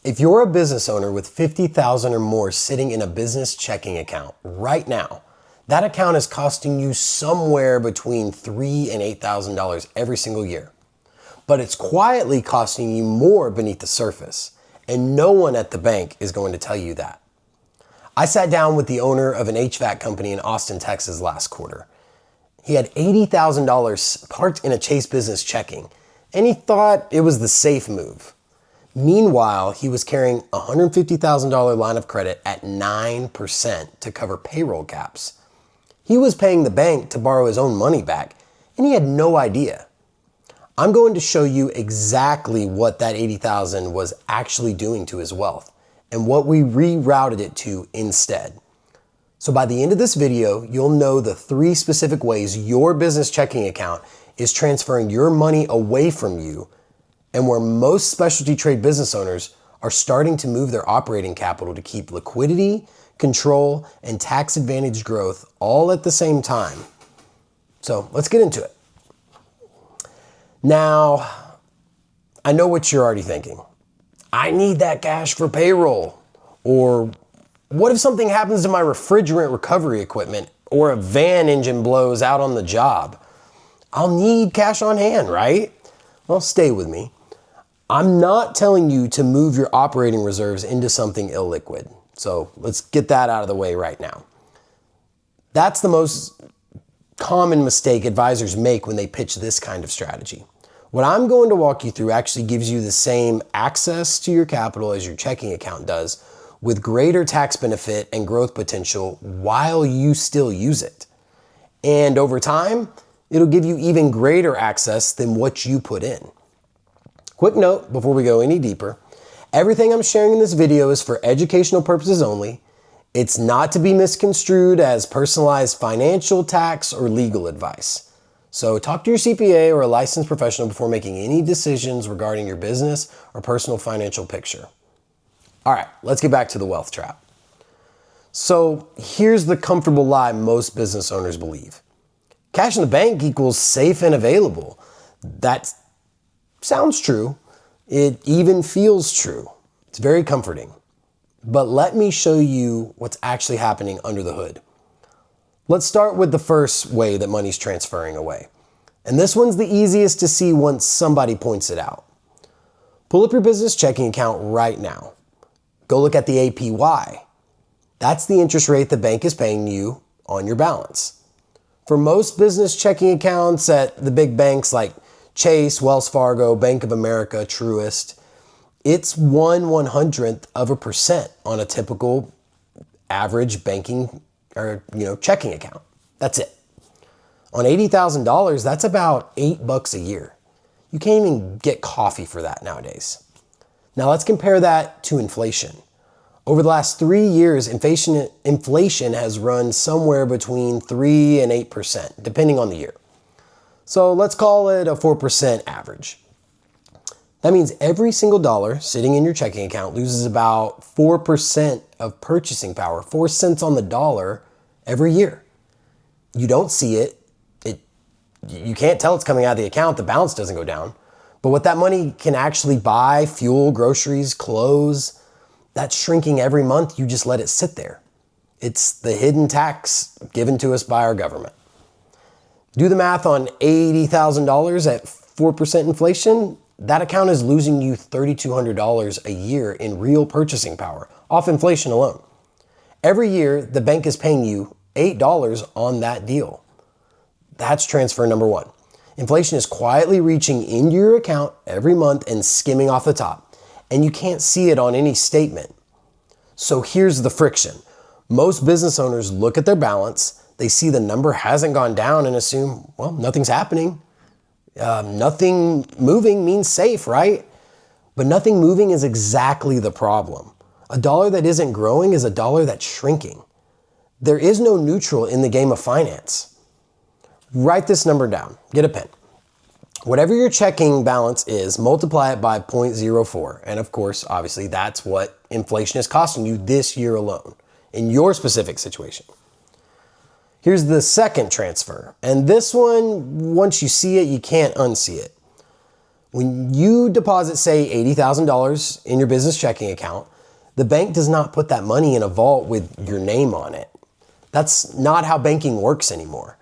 If you're a business owner with $50,000 or more sitting in a business checking account right now, that account is costing you somewhere between $3,000 and $8,000 every single year. But it's quietly costing you more beneath the surface, and no one at the bank is going to tell you that. I sat down with the owner of an HVAC company in Austin, Texas last quarter. He had $80,000 parked in a Chase Business checking, and he thought it was the safe move. Meanwhile, he was carrying a $150,000 line of credit at 9% to cover payroll caps. He was paying the bank to borrow his own money back, and he had no idea. I'm going to show you exactly what that $80,000 was actually doing to his wealth and what we rerouted it to instead. So by the end of this video, you'll know the 3 specific ways your business checking account is transferring your money away from you, and where most specialty trade business owners are starting to move their operating capital to keep liquidity, control, and tax advantage growth all at the same time. So let's get into it. Now, I know what you're already thinking. I need that cash for payroll. Or what if something happens to my refrigerant recovery equipment or a van engine blows out on the job? I'll need cash on hand, right? Well, stay with me. I'm not telling you to move your operating reserves into something illiquid. So let's get that out of the way right now. That's the most common mistake advisors make when they pitch this kind of strategy. What I'm going to walk you through actually gives you the same access to your capital as your checking account does, with greater tax benefit and growth potential while you still use it. And over time, it'll give you even greater access than what you put in. Quick note before we go any deeper, everything I'm sharing in this video is for educational purposes only. It's not to be misconstrued as personalized financial, tax, or legal advice. So talk to your CPA or a licensed professional before making any decisions regarding your business or personal financial picture. All right, let's get back to the wealth trap. So here's the comfortable lie most business owners believe. Cash in the bank equals safe and available. That sounds true. It even feels true. It's very comforting. But let me show you what's actually happening under the hood. Let's start with the first way that money's transferring away. And this one's the easiest to see once somebody points it out. Pull up your business checking account right now. Go look at the APY. That's the interest rate the bank is paying you on your balance. For most business checking accounts at the big banks like Chase, Wells Fargo, Bank of America, Truist, it's 1/100th% on a typical average banking or checking account. That's it. On $80,000, that's about $8 a year. You can't even get coffee for that nowadays. Now let's compare that to inflation. Over the last 3 years, inflation has run somewhere between 3 and 8%, depending on the year. So let's call it a 4% average. That means every single dollar sitting in your checking account loses about 4% of purchasing power, 4 cents on the dollar every year. You don't see it. You can't tell it's coming out of the account. The balance doesn't go down. But what that money can actually buy, fuel, groceries, clothes, that's shrinking every month. You just let it sit there. It's the hidden tax given to us by our government. Do the math on $80,000 at 4% inflation. That account is losing you $3,200 a year in real purchasing power off inflation alone. Every year, the bank is paying you $8 on that deal. That's transfer number 1. Inflation is quietly reaching into your account every month and skimming off the top, and you can't see it on any statement. So here's the friction. Most business owners look at their balance, they see the number hasn't gone down and assume, well, nothing's happening. Nothing moving means safe, right? But nothing moving is exactly the problem. A dollar that isn't growing is a dollar that's shrinking. There is no neutral in the game of finance. Write this number down. Get a pen. Whatever your checking balance is, multiply it by 0.04. And of course, obviously, that's what inflation is costing you this year alone in your specific situation. Here's the second transfer. And this one, once you see it, you can't unsee it. When you deposit, say, $80,000 in your business checking account, the bank does not put that money in a vault with your name on it. That's not how banking works anymore.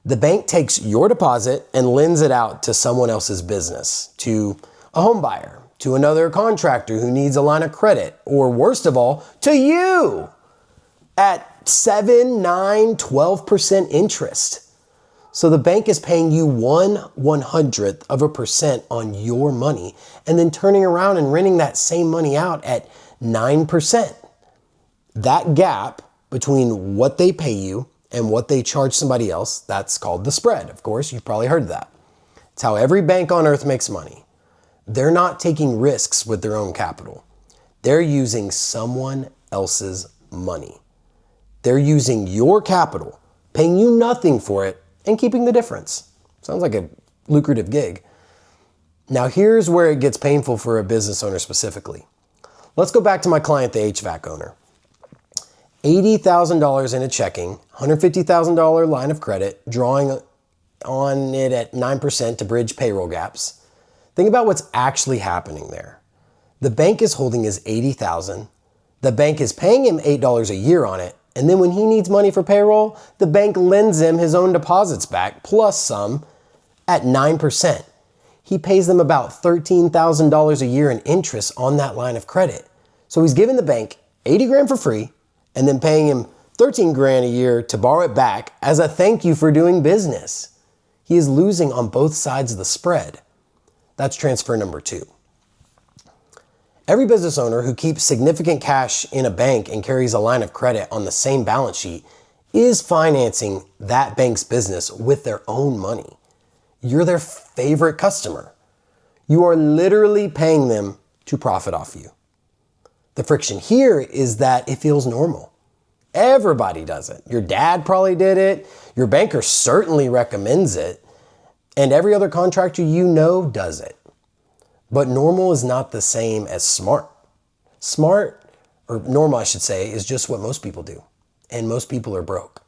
The bank takes your deposit and lends it out to someone else's business, to a home buyer, to another contractor who needs a line of credit, or worst of all, to you at 7, 9, 12% interest. So the bank is paying you 1/100% on your money and then turning around and renting that same money out at 9%. That gap between what they pay you and what they charge somebody else, that's called the spread. Of course, you've probably heard of that. It's how every bank on earth makes money. They're not taking risks with their own capital. They're using someone else's money. They're using your capital, paying you nothing for it, and keeping the difference. Sounds like a lucrative gig. Now here's where it gets painful for a business owner specifically. Let's go back to my client, the HVAC owner. $80,000 in a checking, $150,000 line of credit, drawing on it at 9% to bridge payroll gaps. Think about what's actually happening there. The bank is holding his $80,000. The bank is paying him $8 a year on it. And then when he needs money for payroll, the bank lends him his own deposits back, plus some, at 9%. He pays them about $13,000 a year in interest on that line of credit. So he's giving the bank 80 grand for free and then paying him 13 grand a year to borrow it back as a thank you for doing business. He is losing on both sides of the spread. That's transfer number 2. Every business owner who keeps significant cash in a bank and carries a line of credit on the same balance sheet is financing that bank's business with their own money. You're their favorite customer. You are literally paying them to profit off you. The friction here is that it feels normal. Everybody does it. Your dad probably did it. Your banker certainly recommends it. And every other contractor you know does it. But normal is not the same as smart. Smart, or normal I should say, is just what most people do. And most people are broke.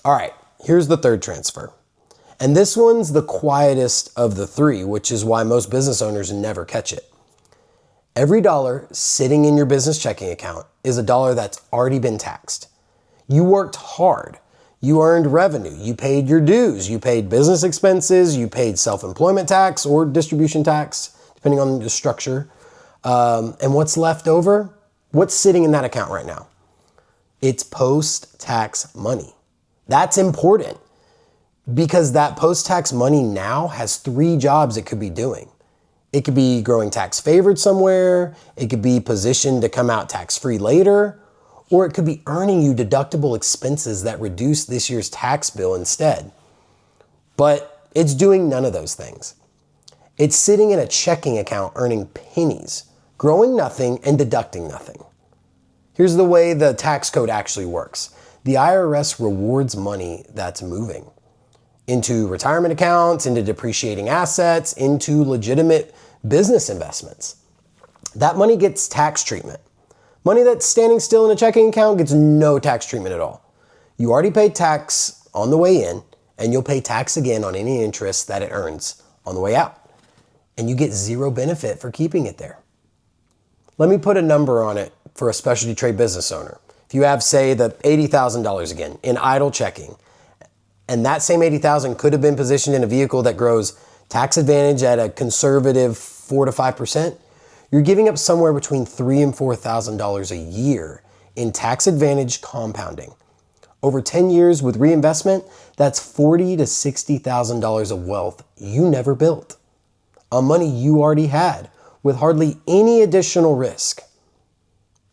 All right, here's the third transfer. And this one's the quietest of the 3, which is why most business owners never catch it. Every dollar sitting in your business checking account is a dollar that's already been taxed. You worked hard. You earned revenue, you paid your dues, you paid business expenses, you paid self-employment tax or distribution tax, depending on the structure. And what's left over? What's sitting in that account right now? It's post-tax money. That's important because that post-tax money now has 3 jobs it could be doing. It could be growing tax favored somewhere, it could be positioned to come out tax-free later, or it could be earning you deductible expenses that reduce this year's tax bill instead. But it's doing none of those things. It's sitting in a checking account earning pennies, growing nothing and deducting nothing. Here's the way the tax code actually works. The IRS rewards money that's moving into retirement accounts, into depreciating assets, into legitimate business investments. That money gets tax treatment. Money that's standing still in a checking account gets no tax treatment at all. You already paid tax on the way in, and you'll pay tax again on any interest that it earns on the way out. And you get 0 benefit for keeping it there. Let me put a number on it for a specialty trade business owner. If you have, say, the $80,000 again in idle checking, and that same $80,000 could have been positioned in a vehicle that grows tax advantage at a conservative 4 to 5%, you're giving up somewhere between $3,000 and $4,000 a year in tax advantage compounding. Over 10 years with reinvestment, that's $40,000 to $60,000 of wealth you never built, on money you already had with hardly any additional risk.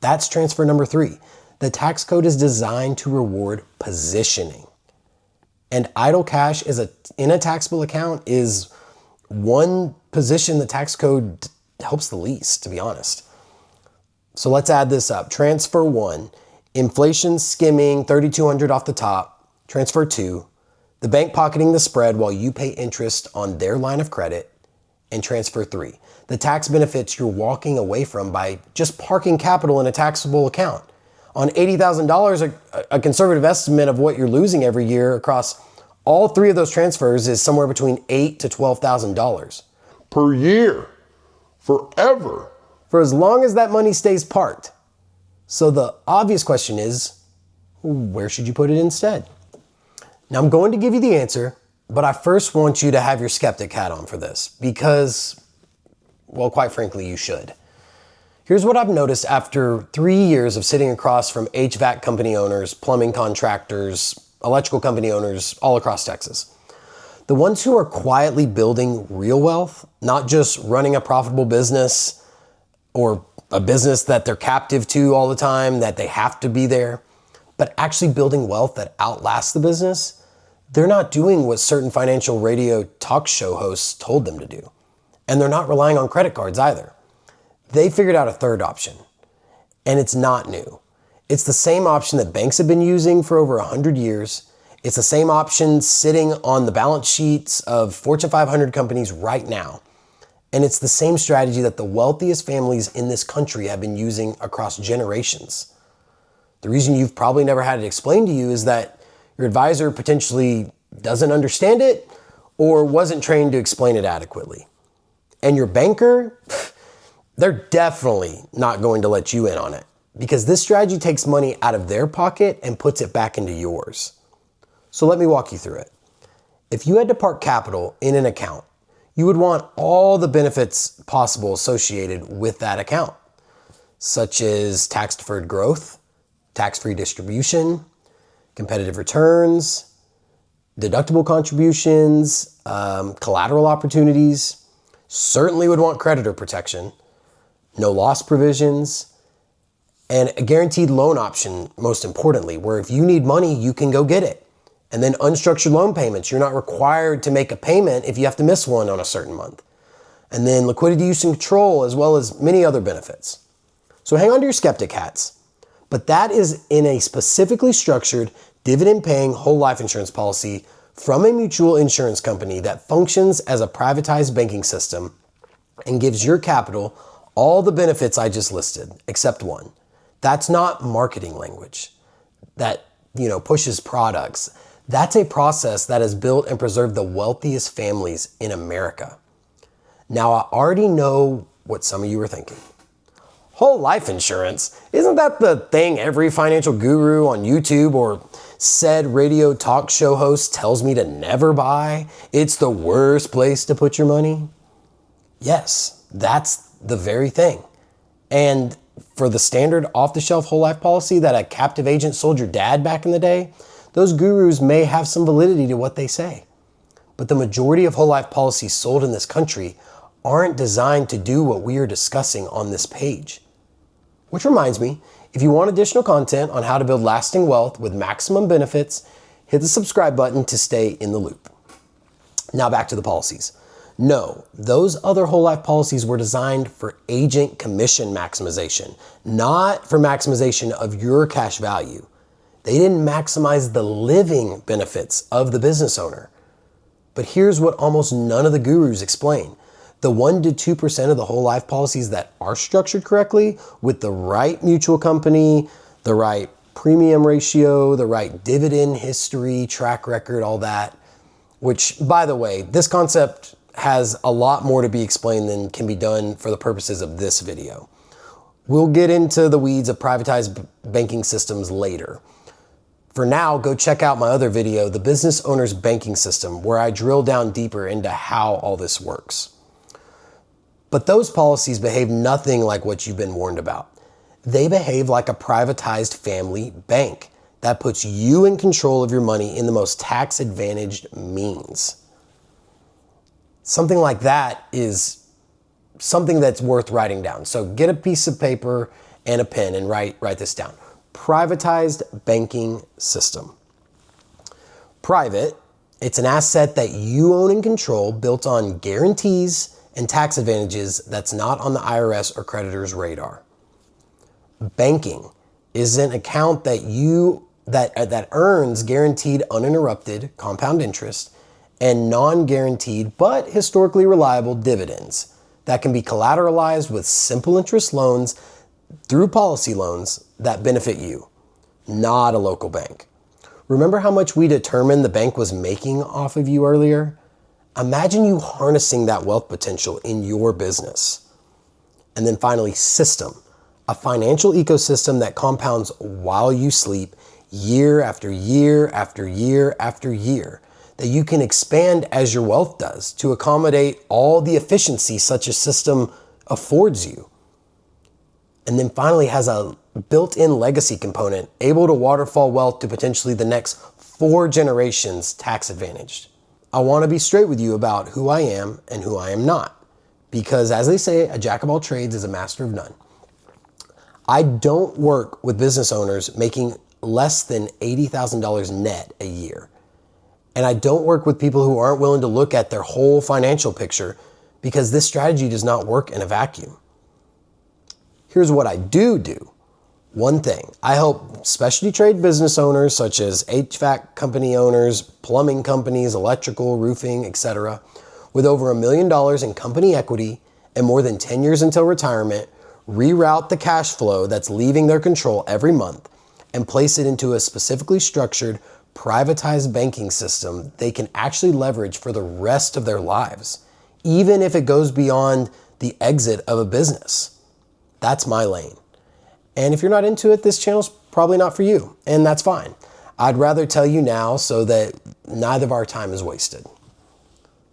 That's transfer number 3. The tax code is designed to reward positioning. And idle cash in a taxable account is one position the tax code helps the least, to be honest. So let's add this up. Transfer 1, inflation skimming $3,200 off the top. Transfer 2, the bank pocketing the spread while you pay interest on their line of credit. And transfer 3, the tax benefits you're walking away from by just parking capital in a taxable account. On $80,000, a conservative estimate of what you're losing every year across all 3 of those transfers is somewhere between $8,000 to $12,000. per year, forever. For as long as that money stays parked. So the obvious question is, where should you put it instead? Now I'm going to give you the answer, but I first want you to have your skeptic hat on for this because, well, quite frankly, you should. Here's what I've noticed after 3 years of sitting across from HVAC company owners, plumbing contractors, electrical company owners all across Texas. The ones who are quietly building real wealth, not just running a profitable business or a business that they're captive to all the time, that they have to be there, but actually building wealth that outlasts the business, they're not doing what certain financial radio talk show hosts told them to do. And they're not relying on credit cards either. They figured out a third option, and it's not new. It's the same option that banks have been using for over 100 years. It's the same option sitting on the balance sheets of Fortune 500 companies right now. And it's the same strategy that the wealthiest families in this country have been using across generations. The reason you've probably never had it explained to you is that your advisor potentially doesn't understand it or wasn't trained to explain it adequately. And your banker, they're definitely not going to let you in on it because this strategy takes money out of their pocket and puts it back into yours. So let me walk you through it. If you had to park capital in an account, you would want all the benefits possible associated with that account, such as tax-deferred growth, tax-free distribution, competitive returns, deductible contributions, collateral opportunities. Certainly would want creditor protection, no loss provisions, and a guaranteed loan option, most importantly, where if you need money, you can go get it. And then unstructured loan payments. You're not required to make a payment if you have to miss one on a certain month. And then liquidity use and control, as well as many other benefits. So hang on to your skeptic hats. But that is in a specifically structured dividend-paying whole life insurance policy from a mutual insurance company that functions as a privatized banking system and gives your capital all the benefits I just listed, except one. That's not marketing language that, pushes products. That's a process that has built and preserved the wealthiest families in America. Now, I already know what some of you are thinking. Whole life insurance, isn't that the thing every financial guru on YouTube or said radio talk show host tells me to never buy? It's the worst place to put your money? Yes, that's the very thing. And for the standard off-the-shelf whole life policy that a captive agent sold your dad back in the day, those gurus may have some validity to what they say. But the majority of whole life policies sold in this country aren't designed to do what we are discussing on this page. Which reminds me, if you want additional content on how to build lasting wealth with maximum benefits, hit the subscribe button to stay in the loop. Now back to the policies. No, those other whole life policies were designed for agent commission maximization, not for maximization of your cash value. They didn't maximize the living benefits of the business owner. But here's what almost none of the gurus explain. The 1% to 2% of the whole life policies that are structured correctly with the right mutual company, the right premium ratio, the right dividend history, track record, all that, which, by the way, this concept has a lot more to be explained than can be done for the purposes of this video. We'll get into the weeds of privatized banking systems later. For now, go check out my other video, The Business Owner's Banking System, where I drill down deeper into how all this works. But those policies behave nothing like what you've been warned about. They behave like a privatized family bank that puts you in control of your money in the most tax-advantaged means. Something like that is something that's worth writing down. So get a piece of paper and a pen and write this down. Privatized banking system. Private, it's an asset that you own and control built on guarantees and tax advantages that's not on the IRS or creditor's radar. Banking is an account that earns guaranteed uninterrupted compound interest and non-guaranteed but historically reliable dividends that can be collateralized with simple interest loans through policy loans that benefit you, not a local bank. Remember how much we determined the bank was making off of you earlier? Imagine you harnessing that wealth potential in your business. And then finally, system, a financial ecosystem that compounds while you sleep, year after year after year after year, that you can expand as your wealth does to accommodate all the efficiency such a system affords you. And then finally has a built-in legacy component able to waterfall wealth to potentially the next 4 generations tax advantaged. I want to be straight with you about who I am and who I am not, because as they say, a jack of all trades is a master of none. I don't work with business owners making less than $80,000 net a year. And I don't work with people who aren't willing to look at their whole financial picture, because this strategy does not work in a vacuum. Here's what I do. One thing, I help specialty trade business owners such as HVAC company owners, plumbing companies, electrical, roofing, etc., with over $1 million in company equity and more than 10 years until retirement, reroute the cash flow that's leaving their control every month and place it into a specifically structured, privatized banking system they can actually leverage for the rest of their lives, even if it goes beyond the exit of a business. That's my lane. And if you're not into it, this channel's probably not for you, and that's fine. I'd rather tell you now so that neither of our time is wasted.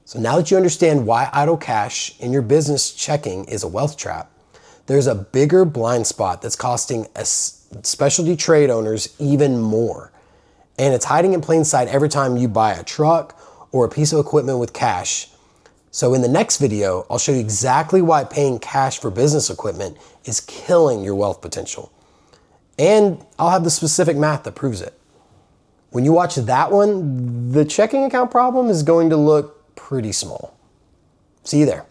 So now that you understand why idle cash in your business checking is a wealth trap, there's a bigger blind spot that's costing specialty trade owners even more. And it's hiding in plain sight every time you buy a truck or a piece of equipment with cash. So in the next video, I'll show you exactly why paying cash for business equipment is killing your wealth potential. And I'll have the specific math that proves it. When you watch that one, the checking account problem is going to look pretty small. See you there.